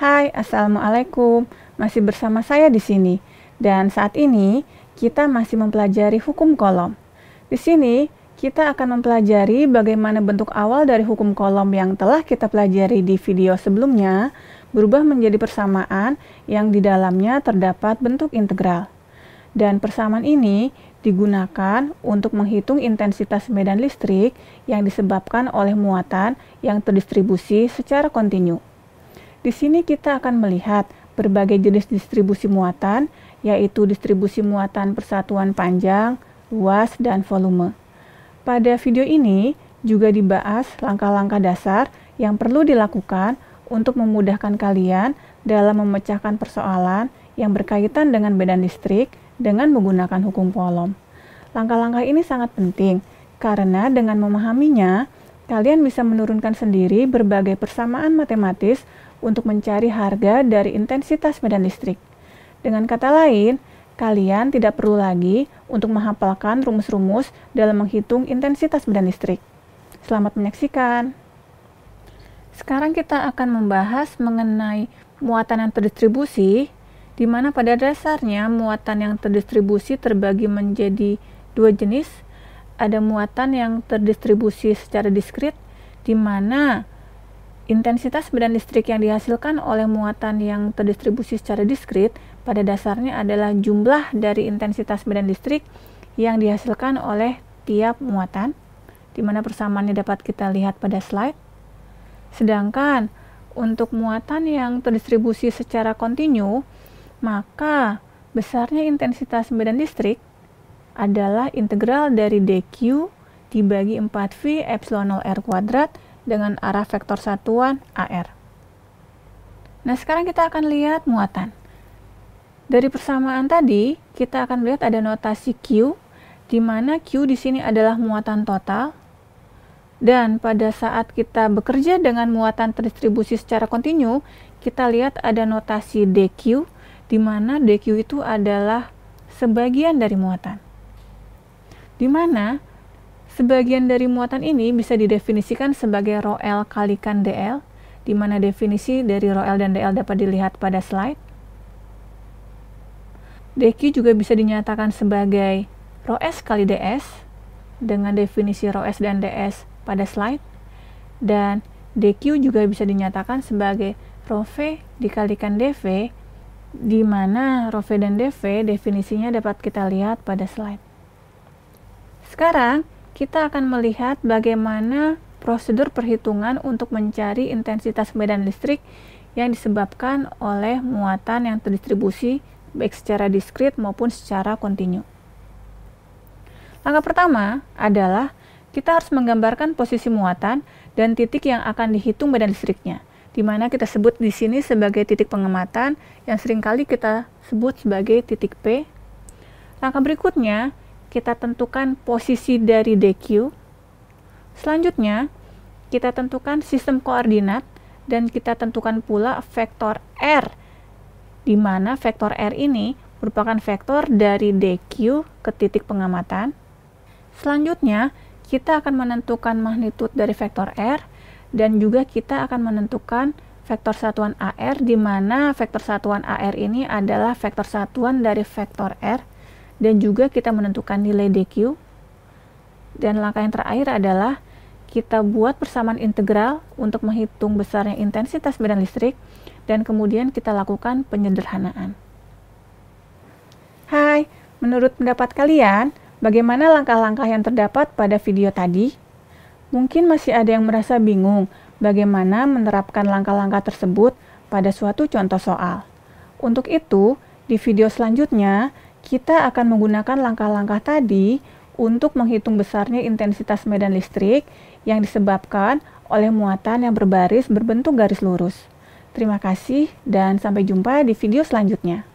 Hai, Assalamualaikum. Masih bersama saya di sini. Dan saat ini kita masih mempelajari hukum kolom. Di sini kita akan mempelajari bagaimana bentuk awal dari hukum kolom yang telah kita pelajari di video sebelumnya berubah menjadi persamaan yang di dalamnya terdapat bentuk integral. Dan persamaan ini digunakan untuk menghitung intensitas medan listrik yang disebabkan oleh muatan yang terdistribusi secara kontinu. Di sini kita akan melihat berbagai jenis distribusi muatan, yaitu distribusi muatan persatuan panjang, luas, dan volume. Pada video ini juga dibahas langkah-langkah dasar yang perlu dilakukan untuk memudahkan kalian dalam memecahkan persoalan yang berkaitan dengan medan listrik dengan menggunakan hukum kolom. Langkah-langkah ini sangat penting karena dengan memahaminya, kalian bisa menurunkan sendiri berbagai persamaan matematis untuk mencari harga dari intensitas medan listrik. Dengan kata lain, kalian tidak perlu lagi untuk menghafalkan rumus-rumus dalam menghitung intensitas medan listrik. Selamat menyaksikan. Sekarang kita akan membahas mengenai muatan yang terdistribusi, di mana pada dasarnya muatan yang terdistribusi terbagi menjadi dua jenis. Ada muatan yang terdistribusi secara diskrit, di mana intensitas medan listrik yang dihasilkan oleh muatan yang terdistribusi secara diskrit pada dasarnya adalah jumlah dari intensitas medan listrik yang dihasilkan oleh tiap muatan, di mana persamaannya dapat kita lihat pada slide. Sedangkan untuk muatan yang terdistribusi secara kontinu, maka besarnya intensitas medan listrik adalah integral dari dQ dibagi 4V epsilon 0 R kuadrat dengan arah vektor satuan AR. Nah, sekarang kita akan lihat muatan. Dari persamaan tadi, kita akan lihat ada notasi Q, di mana Q di sini adalah muatan total. Dan pada saat kita bekerja dengan muatan terdistribusi secara kontinu, kita lihat ada notasi dQ, di mana dQ itu adalah sebagian dari muatan. Di mana sebagian dari muatan ini bisa didefinisikan sebagai rho L kalikan dl, di mana definisi dari rho L dan dl dapat dilihat pada slide. dQ juga bisa dinyatakan sebagai rho S kali ds, dengan definisi rho S dan ds pada slide. Dan dQ juga bisa dinyatakan sebagai rho V dikalikan dV, di mana rho V dan dV definisinya dapat kita lihat pada slide. Sekarang, kita akan melihat bagaimana prosedur perhitungan untuk mencari intensitas medan listrik yang disebabkan oleh muatan yang terdistribusi baik secara diskrit maupun secara kontinu. Langkah pertama adalah kita harus menggambarkan posisi muatan dan titik yang akan dihitung medan listriknya, di mana kita sebut di sini sebagai titik pengamatan yang seringkali kita sebut sebagai titik P. Langkah berikutnya, kita tentukan posisi dari dQ. Selanjutnya, kita tentukan sistem koordinat dan kita tentukan pula vektor R, di mana vektor R ini merupakan vektor dari dQ ke titik pengamatan. Selanjutnya, kita akan menentukan magnitud dari vektor R dan juga kita akan menentukan vektor satuan AR, di mana vektor satuan AR ini adalah vektor satuan dari vektor R, dan juga kita menentukan nilai dQ. Dan langkah yang terakhir adalah kita buat persamaan integral untuk menghitung besarnya intensitas medan listrik, dan kemudian kita lakukan penyederhanaan. Hai, menurut pendapat kalian, bagaimana langkah-langkah yang terdapat pada video tadi? Mungkin masih ada yang merasa bingung bagaimana menerapkan langkah-langkah tersebut pada suatu contoh soal. Untuk itu, di video selanjutnya, kita akan menggunakan langkah-langkah tadi untuk menghitung besarnya intensitas medan listrik yang disebabkan oleh muatan yang berbaris berbentuk garis lurus. Terima kasih dan sampai jumpa di video selanjutnya.